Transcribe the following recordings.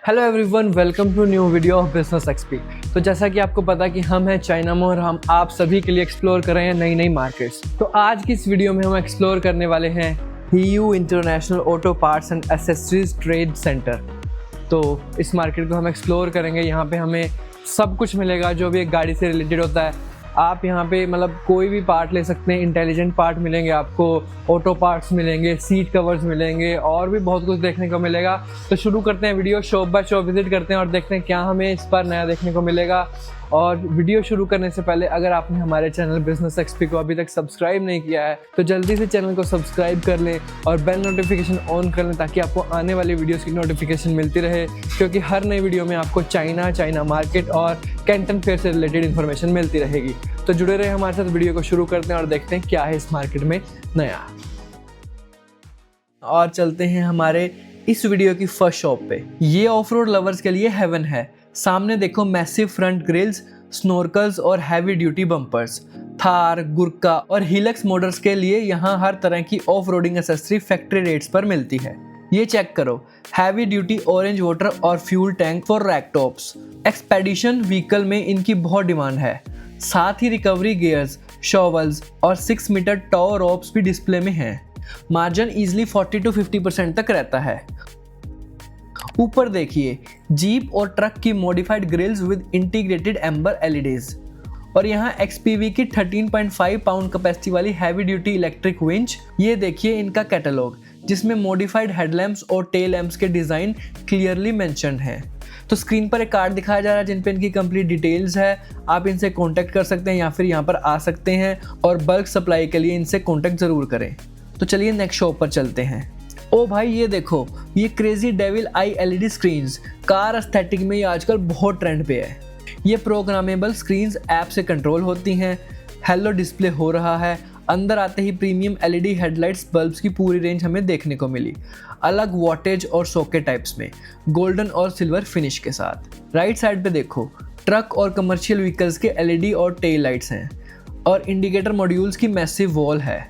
Hello everyone, welcome to new video of business XP. तो जैसा कि आपको पता कि हम हैं चाइना में और हम आप सभी के लिए एक्सप्लोर कर रहे हैं नई नई मार्केट्स। तो आज की इस वीडियो में हम एक्सप्लोर करने वाले हैं Heyu international auto parts and accessories trade centre. तो इस मार्केट को हम एक्सप्लोर करेंगे। यहाँ पे हमें सब कुछ मिलेगा जो भी एक गाड़ी से रिलेटेड होता है। आप यहाँ पे मतलब कोई भी पार्ट ले सकते हैं, इंटेलिजेंट पार्ट मिलेंगे आपको, ऑटो पार्ट्स मिलेंगे, सीट कवर्स मिलेंगे और भी बहुत कुछ देखने को मिलेगा। तो शुरू करते हैं video, shop by shop visit करते हैं और देखते हैं क्या हमें इस पर नया देखने को मिलेगा। और वीडियो शुरू करने से पहले अगर आपने हमारे चैनल बिजनेस एक्सपी को अभी तक सब्सक्राइब नहीं किया है तो जल्दी से चैनल को सब्सक्राइब कर लें और बेल नोटिफिकेशन ऑन कर लें ताकि आपको आने वाली वीडियोस की नोटिफिकेशन मिलती रहे, क्योंकि हर नई वीडियो में आपको चाइना मार्केट और कैंटन फेयर से रिलेटेड इन्फॉर्मेशन मिलती रहेगी। तो जुड़े रहे हमारे साथ। वीडियो को शुरू करते हैं और देखते हैं क्या है इस मार्केट में नया। और चलते हैं हमारे इस वीडियो की फर्स्ट शॉप पे। ये ऑफ रोड लवर्स के लिए हेवन है। सामने देखो मैसिव फ्रंट ग्रिल्स, स्नोरकल्स और हैवी ड्यूटी बम्पर्स। थार, गुरका और हिलक्स मॉडल्स के लिए यहाँ हर तरह की off roading accessory factory rates पर मिलती है। ये चेक करो, हैवी ड्यूटी ऑरेंज वाटर और fuel tank for rack tops. Expedition vehicle में इनकी बहुत डिमांड है। साथ ही रिकवरी गियर्स, शॉवल्स और 6 मीटर टॉ रोप्स भी डिस्प्ले में हैं। मार्जिन इजीली 40 to 50% तक रहता है। ऊपर देखिए, जीप और ट्रक की modified grills with integrated amber LEDs. और यहाँ XPV की 13.5 पाउंड कैपेसिटी वाली हैवी ड्यूटी इलेक्ट्रिक विंच। ये देखिए इनका कैटलॉग, जिसमें मॉडिफाइड हेडलैम्प्स और टेल लैम्प्स के डिजाइन क्लियरली मेंशन्ड हैं। तो स्क्रीन पर एक कार्ड दिखाया जा रहा है जिन पे इनकी कंप्लीट डिटेल्स है। आप इनसे कांटेक्ट कर सकते हैं या फिर यहाँ पर आ सकते हैं और बल्क सप्लाई के लिए इनसे कांटेक्ट जरूर करें। तो चलिए नेक्स्ट शॉप पर चलते हैं। ओ भाई, ये देखो, ये क्रेजी डेविल आई LED स्क्रीन्स कार एस्थेटिक में ये आजकल बहुत ट्रेंड पे है। ये प्रोग्रामेबल स्क्रीन्स ऐप से कंट्रोल होती हैं। हेलो डिस्प्ले हो रहा है। अंदर आते ही प्रीमियम LED हेडलाइट्स बल्ब्स की पूरी रेंज हमें देखने को मिली, अलग वॉटेज और सॉकेट टाइप्स में, गोल्डन और सिल्वर फिनिश के साथ। राइट साइड पे देखो, ट्रक और कमर्शियल व्हीकल्स के LED और टेल लाइट्स हैं और इंडिकेटर मॉड्यूल्स की मैसिव वॉल है।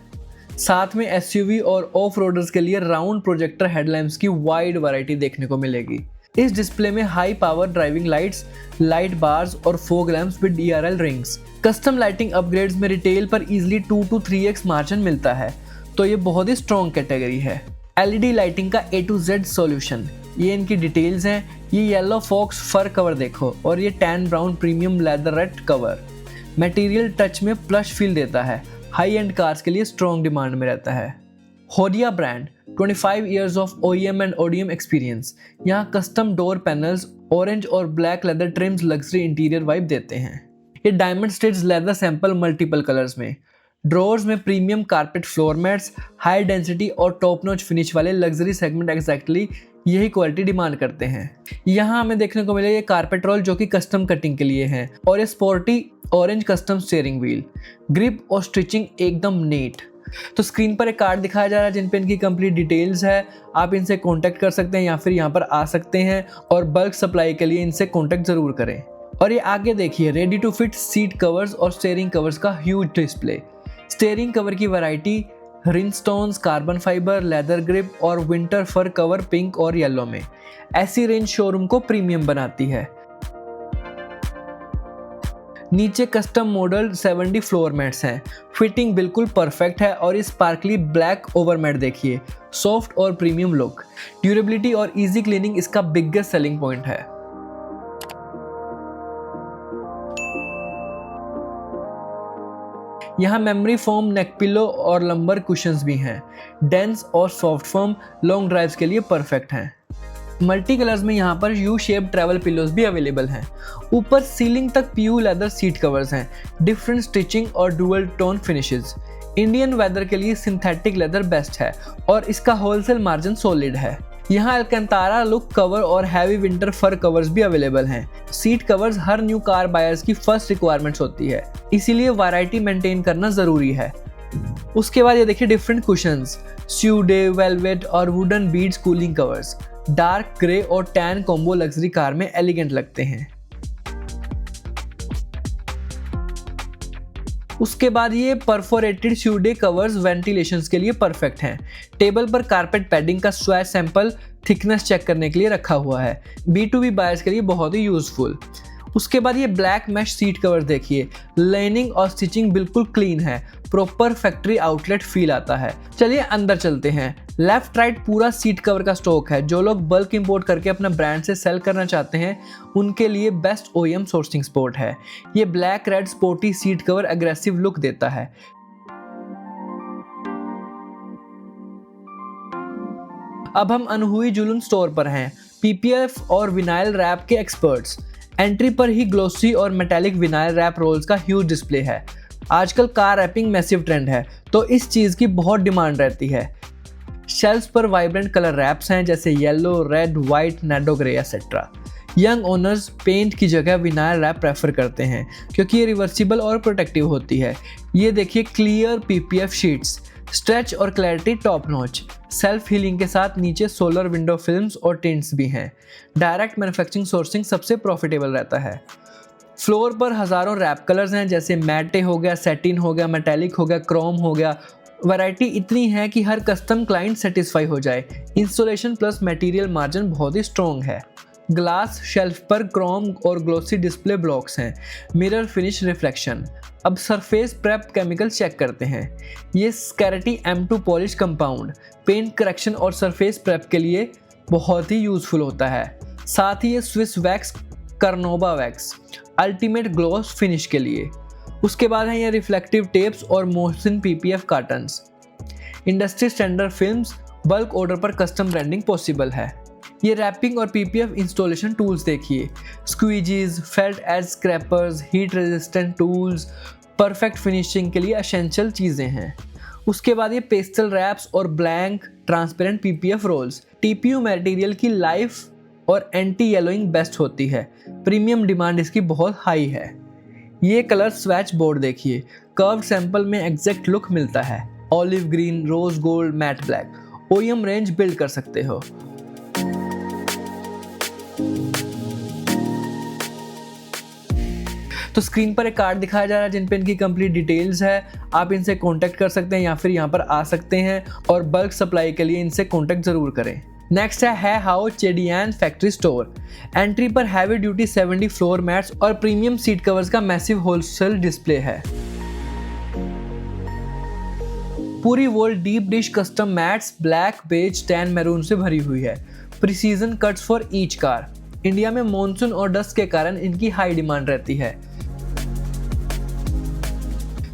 साथ में SUV और ऑफ रोडर्स के लिए राउंड प्रोजेक्टर हेडलैम्प्स की वाइड वैरायटी देखने को मिलेगी। इस डिस्प्ले में high power driving lights, light bars और fog lamps with DRL rings. Custom lighting upgrades में रिटेल पर इजीली 2 to 3x मार्जिन मिलता है, तो ये बहुत ही स्ट्रॉन्ग कैटेगरी है। LED लाइटिंग का A to Z सॉल्यूशन, ये इनकी डिटेल्स हैं। ये येलो फॉक्स फर कवर देखो और ये tan brown premium leatherette cover. Material touch में प्लश फील देता है, हाई एंड कार्स के लिए स्ट्रॉन्ग डिमांड में रहता है। Hodia brand, 25 years of OEM and ODM experience. यहाँ कस्टम डोर पैनल्स, ऑरेंज और black leather trims luxury interior vibe देते हैं। ये diamond stitched leather sample multiple colours में। ड्रॉर्स में premium carpet floor mats, high density और top notch finish वाले luxury segment exactly यही क्वालिटी डिमांड करते हैं। यहाँ हमें देखने को मिले ये कारपेट रोल जो कि कस्टम कटिंग के लिए हैं और ये sporty orange custom steering wheel. Grip और स्टिचिंग एकदम नीट। तो स्क्रीन पर एक कार्ड दिखाया जा रहा है जिन पे इनकी कंप्लीट डिटेल्स है। आप इनसे कांटेक्ट कर सकते हैं या फिर यहाँ पर आ सकते हैं और बल्क सप्लाई के लिए इनसे कांटेक्ट जरूर करें। और ये आगे देखिए, ready to fit seat covers और स्टीयरिंग कवर्स का ह्यूज डिस्प्ले। स्टीयरिंग कवर की variety rhinestones, carbon fibre, leather grip और विंटर फर कवर पिंक और येलो में। ऐसी रेंज शोरूम को प्रीमियम बनाती है। नीचे कस्टम मॉडल 70 फ्लोर मैट्स हैं। फिटिंग बिल्कुल परफेक्ट है और इस स्पार्कली ब्लैक ओवरमैट देखिए, सॉफ्ट और प्रीमियम लुक। ड्यूरेबिलिटी और इजी क्लीनिंग इसका बिगेस्ट सेलिंग पॉइंट है। यहाँ मेमोरी फोम, नेक पिलो और लंबर कुशंस भी हैं। डेंस और सॉफ्ट फोम लॉन्ग ड्राइव्स के लिए परफेक्ट हैं। मल्टी कलर्स में यहाँ पर यू शेप ट्रैवल पिलोज भी अवेलेबल हैं। ऊपर सीलिंग तक PU लेदर सीट कवर्स हैं, डिफरेंट स्टिचिंग और dual tone finishes. Indian weather के लिए सिंथेटिक लेदर बेस्ट है और इसका होलसेल मार्जिन सॉलिड है। यहाँ अलकंतारा लुक कवर और हैवी विंटर फर कवर्स भी अवेलेबल हैं। सीट कवर्स हर न्यू कार बायर्स की फर्स्ट रिक्वायरमेंट्स होती है, इसीलिए वैरायटी मेंटेन करना जरूरी है। उसके बाद ये देखिए डिफरेंट कुशंस, स्यूडे, वेलवेट और wooden beads cooling covers. Dark grey और टैन कॉम्बो लग्जरी कार में एलिगेंट लगते हैं। उसके बाद ये परफोरेटेड स्यूडे कवर्स वेंटिलेशंस के लिए परफेक्ट हैं। टेबल पर कारपेट पैडिंग का स्वैच सैंपल थिकनेस चेक करने के लिए रखा हुआ है। B2B बायर्स के लिए बहुत ही यूजफुल। उसके बाद ये ब्लैक मैश सीट कवर देखिए, लाइनिंग और स्टिचिंग बिल्कुल क्लीन है, प्रॉपर फैक्ट्री आउटलेट फील आता है। चलिए अंदर चलते हैं। लेफ्ट राइट पूरा सीट कवर का स्टॉक है। जो लोग बल्क इंपोर्ट करके अपना ब्रांड से सेल करना चाहते हैं उनके लिए बेस्ट OEM सोर्सिंग स्पॉट है। ये black red sporty seat cover aggressive look देता है। अब हम अनहुई जुलून स्टोर पर हैं। PPF और विनाइल रैप के एक्सपर्ट्स। एंट्री पर ही ग्लोसी और मेटालिक विनाइल रैप रोल्स का ह्यूज डिस्प्ले है। आजकल कार रैपिंग मैसिव ट्रेंड है तो इस चीज़ की बहुत डिमांड रहती है। शेल्फ्स पर वाइब्रेंट कलर रैप्स हैं जैसे yellow, red, white, Nardo grey etcetera. Young owners paint की जगह विनाइल रैप प्रेफर करते हैं क्योंकि ये रिवर्सिबल और प्रोटेक्टिव होती है। ये देखिए क्लियर PPF शीट्स, स्ट्रेच और clarity top notch. Self healing के साथ नीचे सोलर विंडो फिल्म्स और टिंट्स भी हैं। डायरेक्ट मैन्युफैक्चरिंग सोर्सिंग सबसे प्रॉफिटेबल रहता है। फ्लोर पर हज़ारों रैप कलर्स हैं जैसे मैटे हो गया, सैटिन हो गया, मेटालिक हो गया, क्रोम हो गया। वैरायटी इतनी है कि हर कस्टम क्लाइंट सेटिस्फाई हो जाए। इंस्टॉलेशन प्लस मटेरियल मार्जिन बहुत ही स्ट्रॉन्ग है। ग्लास शेल्फ पर क्रोम और ग्लोसी डिस्प्ले ब्लॉक्स हैं, मिरर फिनिश रिफ्लेक्शन। अब सरफेस प्रेप केमिकल चेक करते हैं। ये स्कैरेटी M2 polish compound paint correction और सरफेस प्रेप के लिए बहुत ही यूजफुल होता है। साथ ही ये Swiss wax carnauba wax ultimate gloss finish के लिए। उसके बाद है ये रिफ्लेक्टिव टेप्स और Mohsin PPF cartons. Industry standard films, bulk order पर कस्टम ब्रांडिंग पॉसिबल है। ये रैपिंग और PPF इंस्टॉलेशन टूल्स देखिए, squeegees, felt edge scrapers, heat resistant tools, perfect finishing के लिए एसेंशियल चीज़ें हैं। उसके बाद ये पेस्टल रैप्स और blank transparent PPF rolls. TPU material की लाइफ और एंटी येलोइंग बेस्ट होती है। प्रीमियम डिमांड इसकी बहुत हाई है। ये कलर स्वैच बोर्ड देखिए, कर्व सैंपल में एग्जैक्ट लुक मिलता है। Olive green, rose gold, matte black. OEM range build कर सकते हो। तो स्क्रीन पर एक कार्ड दिखाया जा रहा है जिन पे इनकी कंप्लीट डिटेल्स है। आप इनसे कांटेक्ट कर सकते हैं या फिर यहाँ पर आ सकते हैं और बल्क सप्लाई के लिए इनसे कांटेक्ट जरूर करें। नेक्स्ट है हाओ चेडियान फैक्ट्री स्टोर। एंट्री पर हैवी ड्यूटी 70 फ्लोर मैट्स और प्रीमियम सीट कवर्स का मैसिव होलसेल डिस्प्ले है। पूरी wall deep dish custom mats black, beige, tan, maroon से भरी हुई है। Precision cuts for each car. India में मॉनसून और डस्ट के कारण इनकी हाई डिमांड रहती है।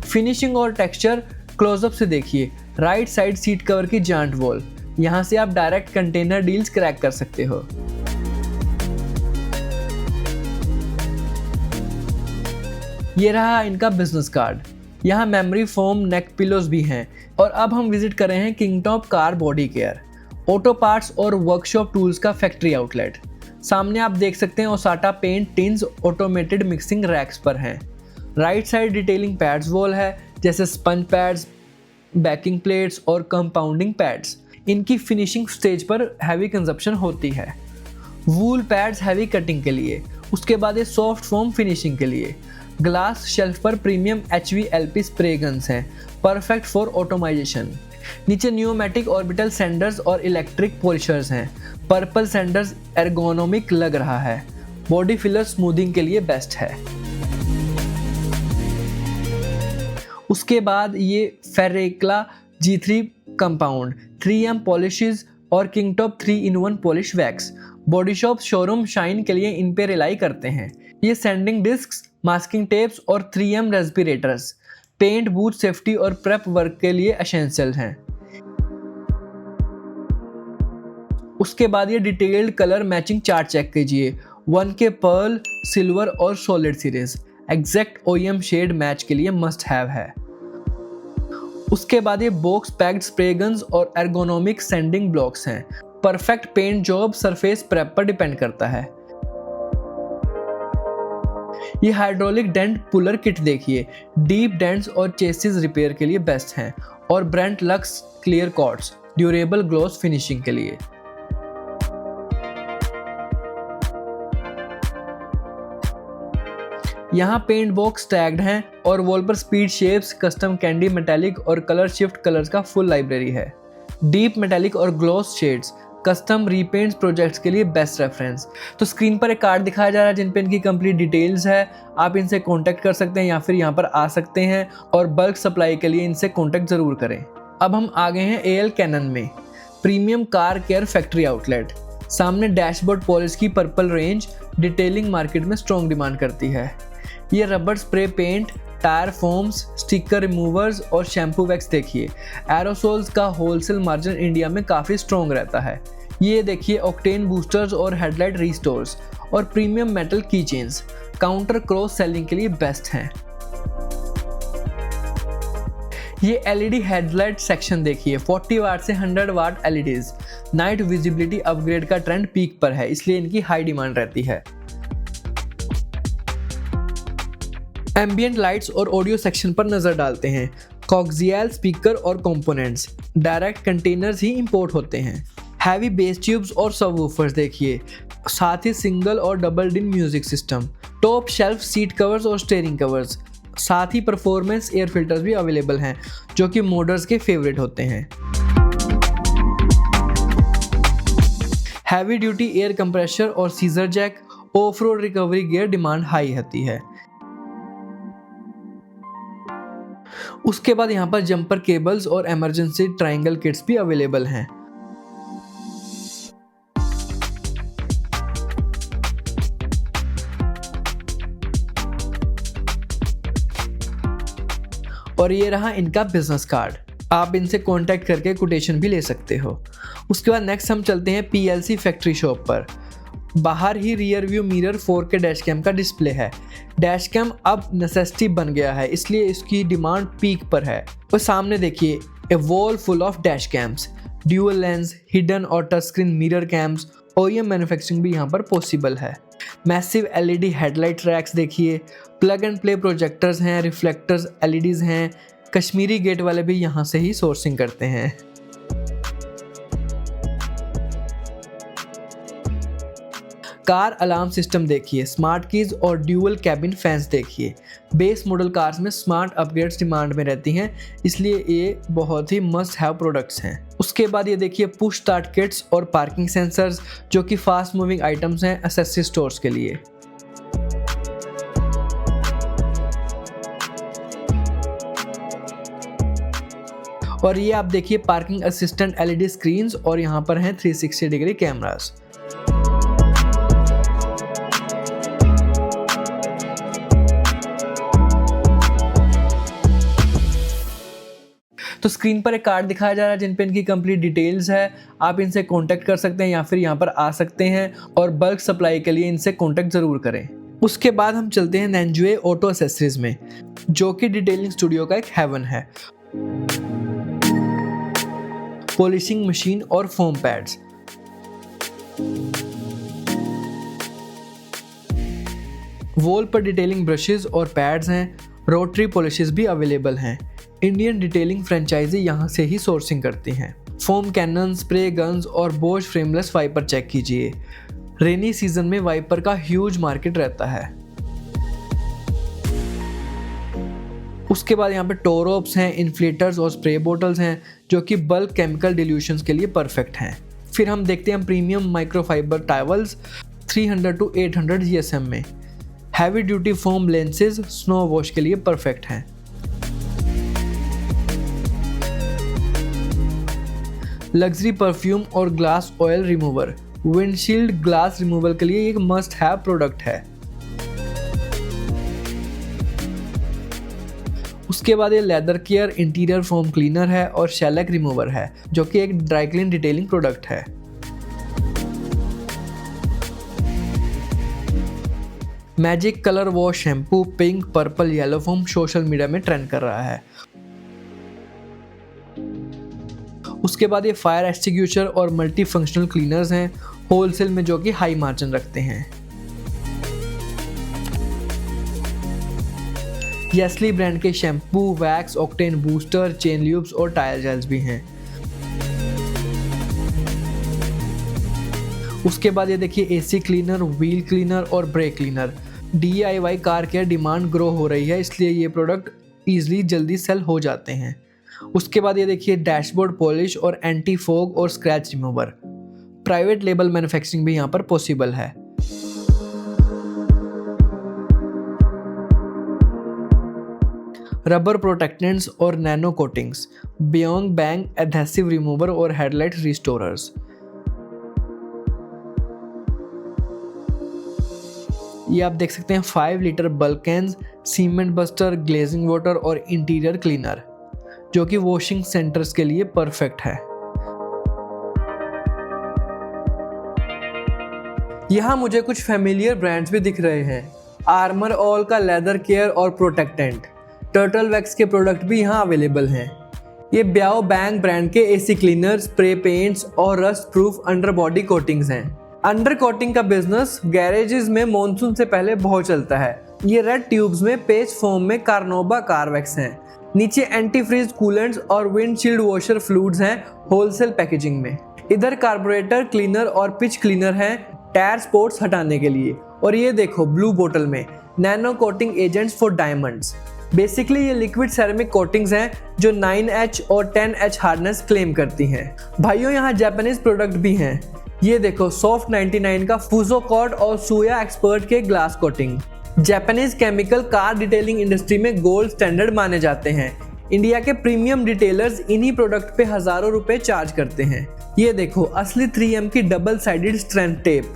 फिनिशिंग और टेक्सचर क्लोजअप से देखिए। राइट साइड सीट कवर की जांट वॉल, यहां से आप डायरेक्ट कंटेनर डील्स क्रैक कर सकते हो। ये रहा इनका बिजनेस कार्ड। यहाँ मेमोरी फोम नेक पिलोज भी हैं। और अब हम विजिट कर रहे हैं Kingtop car body care, auto parts और वर्कशॉप टूल्स का फैक्ट्री आउटलेट। सामने आप देख सकते हैं Osata paint tins automated mixing racks पर हैं। Right side detailing pads wall है जैसे स्पंज पैड्स, बैकिंग प्लेट्स और कंपाउंडिंग पैड्स। इनकी फिनिशिंग स्टेज पर हैवी कंजप्शन होती है। वूल पैड्स हैवी कटिंग के लिए। उसके बाद ये सॉफ्ट फोम फिनिशिंग के लिए। ग्लास शेल्फ पर प्रीमियम HVLP स्प्रे गन्स हैं, परफेक्ट फॉर ऑटोमाइजेशन। नीचे न्यूमेटिक ऑर्बिटल सैंडर्स और इलेक्ट्रिक पॉलिशर्स हैं। पर्पल सैंडर्स एर्गोनोमिक लग रहा है। बॉडी फिलर स्मूथिंग के लिए बेस्ट है। उसके बाद ये फेरेक्ला G3 कंपाउंड, 3M पॉलिशेस और किंगटॉप 3-in-1 polish wax. Body shop showroom shine के लिए इन पे रिलाई करते हैं। ये सैंडिंग डिस्क्स, मास्किंग टेप्स और 3M respirators paint, boot safety और प्रेप वर्क के लिए एसेंशियल हैं। उसके बाद ये detailed colour matching chart check कीजिए। 1K पर्ल, सिल्वर और solid series exact OEM shade match के लिए मस्ट हैव है। उसके बाद ये बॉक्स पैक्ड स्प्रे गन्स और एर्गोनोमिक सैंडिंग ब्लॉक्स हैं। Perfect paint job surface prep पर डिपेंड करता है। ये हाइड्रोलिक डेंट पुलर किट देखिए, डीप डेंट्स और चेसिस रिपेयर के लिए बेस्ट हैं। और ब्रेंट लक्स clear coats durable gloss finishing के लिए। यहाँ पेंट बॉक्स टैग्ड हैं और वॉल पर speed shapes, custom candy, metallic और कलर शिफ्ट कलर्स का फुल लाइब्रेरी है। डीप मेटालिक और ग्लॉस शेड्स, कस्टम रीपेंट्स प्रोजेक्ट्स के लिए बेस्ट रेफरेंस। तो स्क्रीन पर एक कार्ड दिखाया जा रहा है जिन पे इनकी कंप्लीट डिटेल्स है। आप इनसे कांटेक्ट कर सकते हैं या फिर यहाँ पर आ सकते हैं और बल्क सप्लाई के लिए इनसे कांटेक्ट जरूर करें। अब हम आ गए हैं एएल कैनन में, premium car care factory outlet. सामने डैशबोर्ड पॉलिश की पर्पल रेंज डिटेलिंग मार्केट में स्ट्रॉन्ग डिमांड करती है। ये rubber spray paint, tyre foams, sticker removers और शैम्पू वैक्स देखिए। एरोसोल्स का होलसेल मार्जिन इंडिया में काफ़ी स्ट्रॉन्ग रहता है। ये देखिए ऑक्टेन बूस्टर्स और हेडलाइट रिस्टोर्स और प्रीमियम मेटल की चेन्स काउंटर क्रॉस सेलिंग के लिए बेस्ट हैं। ये एलईडी हेडलाइट सेक्शन देखिए, 40 वाट से 100 वाट एलईडीज। नाइट विजिबिलिटी अपग्रेड का ट्रेंड पीक पर है, इसलिए इनकी हाई डिमांड रहती है। एम्बिएंट लाइट्स और ऑडियो सेक्शन पर नजर डालते हैं। कॉक्सियल स्पीकर और कंपोनेंट्स डायरेक्ट कंटेनर्स ही इंपोर्ट होते हैं। हैवी बेस ट्यूब्स और सबवूफर्स देखिए, साथ ही सिंगल और डबल डिन music system. Top shelf seat covers और स्टीयरिंग कवर्स, साथ ही परफॉर्मेंस एयर फिल्टर्स भी अवेलेबल हैं जो कि मोडर्स के फेवरेट होते हैं। हैवी ड्यूटी एयर कंप्रेशर और scissor jack, off road recovery gear demand high होती है। उसके बाद यहाँ पर जंपर केबल्स और इमरजेंसी ट्रायंगल किट्स भी अवेलेबल हैं। और ये रहा इनका बिजनेस कार्ड, आप इनसे कांटेक्ट करके कोटेशन भी ले सकते हो। उसके बाद नेक्स्ट हम चलते हैं पीएलसी फैक्ट्री शॉप पर। बाहर ही rear view mirror 4K dash cam का डिस्प्ले है। डैश कैम अब नेसेसिटी बन गया है, इसलिए इसकी डिमांड पीक पर है। और सामने देखिए a wall full of dash cams, dual lens, hidden और touch screen mirror cams, OEM manufacturing भी यहाँ पर पॉसिबल है। मैसिव एलईडी हेडलाइट ट्रैक्स देखिए, प्लग एंड प्ले प्रोजेक्टर्स हैं, रिफ्लेक्टर्स एलईडीज हैं। कश्मीरी गेट वाले भी यहाँ से ही सोर्सिंग करते हैं। कार अलार्म सिस्टम देखिए, स्मार्ट कीज और ड्यूअल कैबिन फैंस देखिए। बेस मॉडल कार्स में स्मार्ट अपग्रेड्स डिमांड में रहती हैं, इसलिए ये बहुत ही मस्ट हैव प्रोडक्ट्स हैं। उसके बाद ये देखिए पुश स्टार्ट किट्स और पार्किंग सेंसर्स जो कि फास्ट मूविंग आइटम्स हैं एक्सेसरी स्टोर्स के लिए। और ये आप देखिए पार्किंग असिस्टेंट एलईडी स्क्रीन्स और यहाँ पर हैं 360 डिग्री कैमरास। तो स्क्रीन पर एक कार्ड दिखाया जा रहा है जिन पे इनकी कंप्लीट डिटेल्स है। आप इनसे कांटेक्ट कर सकते हैं या फिर यहाँ पर आ सकते हैं और बल्क सप्लाई के लिए इनसे कांटेक्ट जरूर करें। उसके बाद हम चलते हैं नैंजुए ऑटो एसेसरीज में, जो कि डिटेलिंग स्टूडियो का एक हेवन है। पॉलिशिंग मशीन और फोम पैड्स, वॉल पर डिटेलिंग ब्रशेस और पैड्स हैं। रोटरी पॉलिशेस भी अवेलेबल हैं। इंडियन डिटेलिंग फ्रेंचाइजी यहाँ से ही सोर्सिंग करती हैं। फोम कैनन, स्प्रे गन्स और बोश फ्रेमलेस वाइपर चेक कीजिए। रेनी सीजन में वाइपर का ह्यूज मार्केट रहता है। उसके बाद यहाँ पे टोरोप्स हैं, इन्फ्लेटर्स और स्प्रे बोटल्स हैं जो कि बल्क केमिकल डिल्यूशंस के लिए परफेक्ट हैं। फिर हम देखते हैं premium microfibre towels 300 to 800 GSM में। Heavy duty foam lenses snow wash के लिए परफेक्ट हैं। लग्जरी परफ्यूम और glass oil remover, windshield glass removal के लिए एक मस्ट हैव प्रोडक्ट है। उसके बाद ये leather care interior foam cleaner है और शेलक रिमूवर है जो कि एक ड्राई क्लीन डिटेलिंग प्रोडक्ट है। Magic colour wash shampoo pink, purple, yellow foam social media में ट्रेंड कर रहा है। उसके बाद ये फायर एक्सटिंग्विशर और मल्टी फंक्शनल क्लीनर्स हैं होलसेल में जो कि हाई मार्जिन रखते हैं। येस्ली ब्रांड के shampoo, wax, octane booster, chain lubes और टायर जेल्स भी हैं। उसके बाद ये देखिए एसी क्लीनर, व्हील क्लीनर और brake cleaner. DIY car care demand grow हो रही है, इसलिए ये प्रोडक्ट ईजिली जल्दी सेल हो जाते हैं। उसके बाद ये देखिए डैशबोर्ड पॉलिश और एंटी फॉग और scratch remover. Private label manufacturing भी यहाँ पर पॉसिबल है। रबर प्रोटेक्टेंट्स और नैनो कोटिंग्स, बियॉन्ग बैंग एडहेसिव रिमूवर और हेडलाइट रिस्टोरर्स। ये आप देख सकते हैं 5 litre bulk cans, cement buster, glazing water और इंटीरियर क्लीनर, जो कि वॉशिंग सेंटर्स के लिए परफेक्ट है। यहाँ मुझे कुछ फेमिलियर ब्रांड्स भी दिख रहे हैं। आर्मर ऑल का लेदर केयर और प्रोटेक्टेंट, टर्टल वैक्स के प्रोडक्ट भी यहाँ अवेलेबल हैं। ये ब्याओ बैंग ब्रांड के एसी क्लीनर, स्प्रे पेंट्स और rust proof under body coatings हैं। अंडर कोटिंग का बिजनेस गैरेजेस में मॉनसून से पहले बहुत चलता है। ये रेड ट्यूब्स में पेस्ट फोम में कार्नोबा कारवैक्स हैं। नीचे एंटी फ्रीज कूलेंट्स और विंडशील्ड वॉशर फ्लूइड्स हैं होलसेल पैकेजिंग में। इधर कार्बोरेटर क्लीनर और पिच क्लीनर हैं टायर स्पॉट्स हटाने के लिए। और ये देखो ब्लू बोतल में nano coating agents for diamonds. Basically ये लिक्विड सेरेमिक कोटिंग्स हैं जो 9H और 10H हार्डनेस क्लेम करती हैं। भाइयों यहाँ जापानीज प्रोडक्ट भी हैं। ये देखो सॉफ्ट 99 का फूजो कॉर्ड और सुया एक्सपर्ट के glass coating. Japanese chemical car detailing industry में गोल्ड स्टैंडर्ड माने जाते हैं। इंडिया के प्रीमियम डिटेलर्स इन्हीं प्रोडक्ट पे हजारों रुपए चार्ज करते हैं। ये देखो असली 3M की डबल साइडेड स्ट्रेंथ टेप।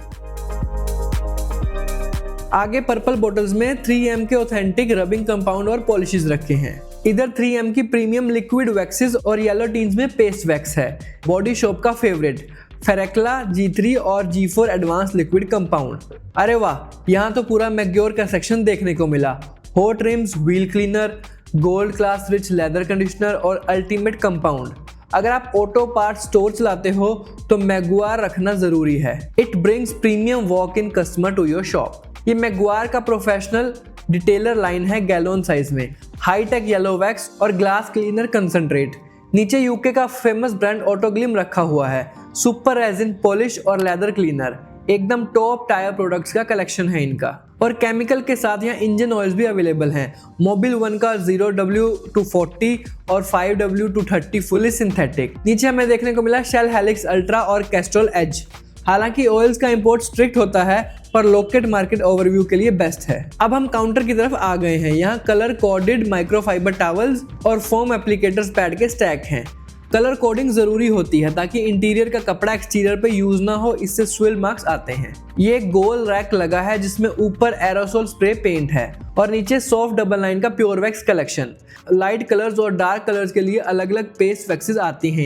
आगे पर्पल बोटल्स में 3M के ऑथेंटिक रबिंग कंपाउंड और पॉलिशेस रखे हैं। इधर 3M की प्रीमियम लिक्विड वैक्सेस और येलो टीन्स में पेस्ट वैक्स है। बॉडी शॉप का फेवरेट फेरेक्ला G3 और G4 एडवांस लिक्विड कंपाउंड। अरे वाह, यहाँ तो पूरा मैग्योर का सेक्शन देखने को मिला। Hot RIMS, wheel cleaner, gold class rich leather conditioner और अल्टीमेट कंपाउंड। अगर आप ऑटो पार्ट स्टोर चलाते हो तो मैगुआर रखना जरूरी है। It brings premium walk in customer to your shop. ये मैगुआर का प्रोफेशनल डिटेलर लाइन है गैलोन साइज में, हाईटेक येलो वैक्स और ग्लास क्लीनर कंसंट्रेट। नीचे यूके का फेमस ब्रांड ऑटोग्लिम रखा हुआ है, सुपर रेजिन पॉलिश और लेदर क्लीनर। एकदम टॉप टायर प्रोडक्ट्स का कलेक्शन है इनका। और केमिकल के साथ यहाँ इंजन ऑयल्स भी अवेलेबल हैं। मोबिल 1 का 0W240 और 5W230 फुली सिंथेटिक। नीचे हमें देखने को मिला शेल हेलिक्स अल्ट्रा और कैस्ट्रोल एज। हालांकि ऑयल्स का इंपोर्ट स्ट्रिक्ट होता है, पर लोकेट मार्केट ओवरव्यू के लिए बेस्ट है। अब हम काउंटर की तरफ आ गए हैं। यहाँ कलर कोडेड माइक्रोफाइबर टॉवल्स और फोम एप्लीकेटर्स पैड के स्टैक हैं। कलर कोडिंग जरूरी होती है ताकि इंटीरियर का कपड़ा एक्सटीरियर पे यूज ना हो, इससे स्विल मार्क्स आते हैं। ये गोल रैक लगा है जिसमें ऊपर एरोसोल स्प्रे पेंट है और नीचे सॉफ्ट डबल लाइन का pure wax collection. Light colours और डार्क कलर्स के लिए अलग अलग पेस्ट वैक्सेस आती हैं।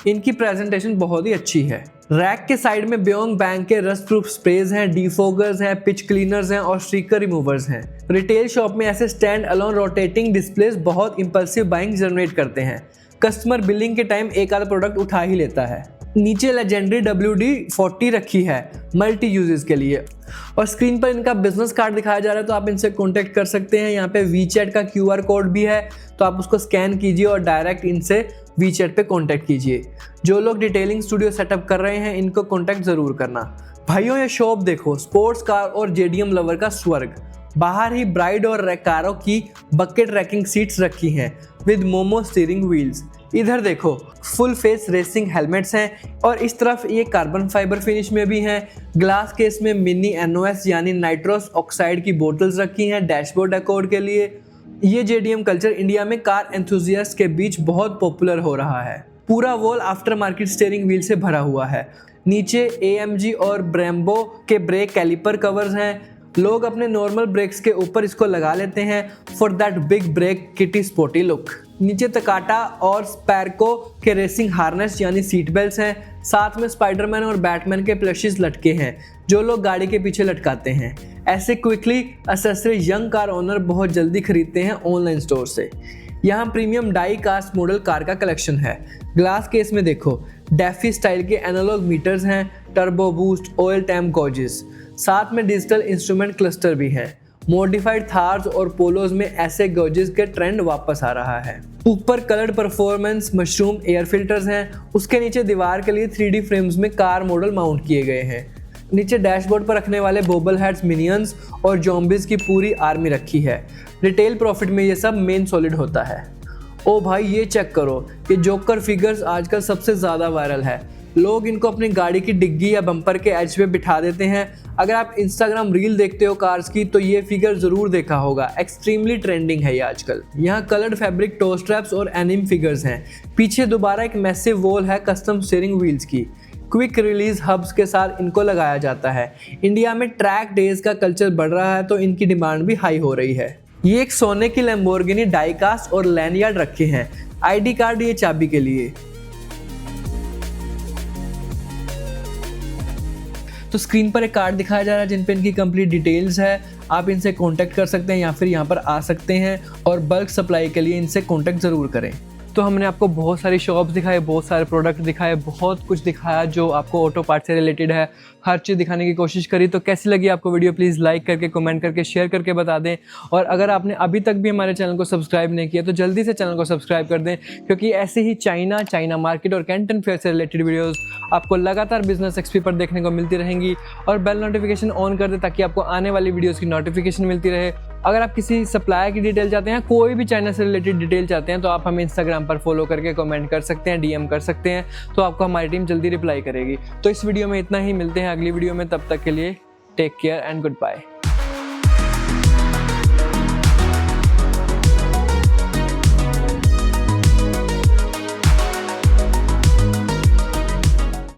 इनकी प्रेजेंटेशन बहुत ही अच्छी है। रैक के साइड में बियॉन्ग बैंग के रस्ट प्रूफ स्प्रेज हैं, डिफोगर्स हैं, पिच क्लीनर्स हैं और स्ट्रीकर रिमूवर्स हैं। रिटेल शॉप में ऐसे स्टैंड अलोन रोटेटिंग डिस्प्लेस बहुत इंपल्सिव बाइंग जनरेट करते हैं। कस्टमर बिलिंग के टाइम एक आधा प्रोडक्ट उठा ही लेता है। नीचे लेजेंडरी WD-40 रखी है मल्टी यूजेस के लिए। और स्क्रीन पर इनका बिजनेस कार्ड दिखाया जा रहा है, तो आप इनसे कांटेक्ट कर सकते हैं। यहाँ पे वीचैट का QR कोड भी है, तो आप उसको स्कैन कीजिए और डायरेक्ट इनसे वीचैट पे कांटेक्ट कीजिए। जो लोग डिटेलिंग स्टूडियो सेटअप कर रहे हैं इनको कांटेक्ट जरूर करना। भाइयों ये शॉप देखो, स्पोर्ट्स कार और JDM लवर का स्वर्ग। बाहर ही ब्राइड और कारों की बकेट रैकिंग सीट्स रखी हैं विद मोमो स्टीयरिंग व्हील्स। इधर देखो फुल फेस रेसिंग हेलमेट्स हैं और इस तरफ ये कार्बन फाइबर फिनिश में भी हैं। ग्लास केस में मिनी NOS यानी नाइट्रोस ऑक्साइड की बोतल्स रखी हैं डैशबोर्ड डेकोर के लिए। ये JDM कल्चर इंडिया में कार एंथुजियास्ट के बीच बहुत पॉपुलर हो रहा है। पूरा wall after market steering wheel से भरा हुआ है। नीचे AMG और ब्रेम्बो के ब्रेक कैलिपर कवर्स हैं। लोग अपने नॉर्मल ब्रेक्स के ऊपर इसको लगा लेते हैं for that big brake kit sporty look. नीचे तकाटा और स्पैरको के रेसिंग हार्नेस यानी सीट बेल्ट्स हैं। साथ में स्पाइडरमैन और बैटमैन के प्लशीज लटके हैं जो लोग गाड़ी के पीछे लटकाते हैं। ऐसे quickly accessory young car owner बहुत जल्दी खरीदते हैं ऑनलाइन स्टोर से। यहाँ premium die cast model car का कलेक्शन है। ग्लास केस में देखो डेफी स्टाइल के एनालॉग मीटर्स हैं, turbo boost, oil temp gauges, साथ में डिजिटल इंस्ट्रूमेंट क्लस्टर भी है। मॉडिफाइड थार्स और पोलोज में ऐसे गॉजेस के ट्रेंड वापस आ रहा है। ऊपर coloured performance mushroom air filters हैं। उसके नीचे दीवार के लिए 3D फ्रेम्स में कार मॉडल माउंट किए गए हैं। नीचे डैशबोर्ड पर रखने वाले बोबल हेड्स, मिनियंस और जॉम्बीज की पूरी आर्मी रखी है। रिटेल प्रॉफिट में ये सब मेन सॉलिड होता है। ओ भाई ये चेक करो, ये जोकर फिगर्स आजकल सबसे ज़्यादा वायरल है। लोग इनको अपनी गाड़ी की डिग्गी या बम्पर के एज पे बिठा देते हैं। अगर आप इंस्टाग्राम रील देखते हो कार्स की तो ये फिगर जरूर देखा होगा, एक्सट्रीमली ट्रेंडिंग है ये आजकल। यहाँ कलर्ड फैब्रिक टो स्ट्रैप्स और एनिम फिगर्स हैं। पीछे दोबारा एक मैसिव वॉल है कस्टम स्टीयरिंग व्हील्स की। क्विक रिलीज हब्स के साथ इनको लगाया जाता है। इंडिया में ट्रैक डेज का कल्चर बढ़ रहा है तो इनकी डिमांड भी हाई हो रही है। ये एक सोने की लैम्बोर्गिनी डाइकास्ट और लैंडयार्ड रखे हैं, आईडी कार्ड ये चाबी के लिए। तो स्क्रीन पर एक कार्ड दिखाया जा रहा है जिन पे इनकी कंप्लीट डिटेल्स है। आप इनसे कांटेक्ट कर सकते हैं या फिर यहाँ पर आ सकते हैं और बल्क सप्लाई के लिए इनसे कांटेक्ट ज़रूर करें। तो हमने आपको बहुत सारी शॉप्स दिखाए, बहुत सारे प्रोडक्ट दिखाए, बहुत कुछ दिखाया जो आपको ऑटो पार्ट से रिलेटेड है। हर चीज़ दिखाने की कोशिश करी। तो कैसी लगी आपको वीडियो प्लीज़ लाइक करके, कमेंट करके, शेयर करके बता दें। और अगर आपने अभी तक भी हमारे चैनल को सब्सक्राइब नहीं किया तो जल्दी से चैनल को सब्सक्राइब कर दें, क्योंकि ऐसे ही चाइना मार्केट और कैंटन फेयर से रिलेटेड वीडियोज़ आपको लगातार बिजनेस एक्सपी पर देखने को मिलती रहेंगी। और बेल नोटिफिकेशन ऑन कर दें ताकि आपको आने वाली वीडियोज़ की नोटिफिकेशन मिलती रहे। अगर आप किसी सप्लायर की डिटेल चाहते हैं, कोई भी चाइना से रिलेटेड डिटेल चाहते हैं, तो आप हमें इंस्टाग्राम पर फॉलो करके कमेंट कर सकते हैं, डीएम कर सकते हैं, तो आपको हमारी टीम जल्दी रिप्लाई करेगी। तो इस वीडियो में इतना ही, मिलते हैं अगली वीडियो में। तब तक के लिए take care and good bye.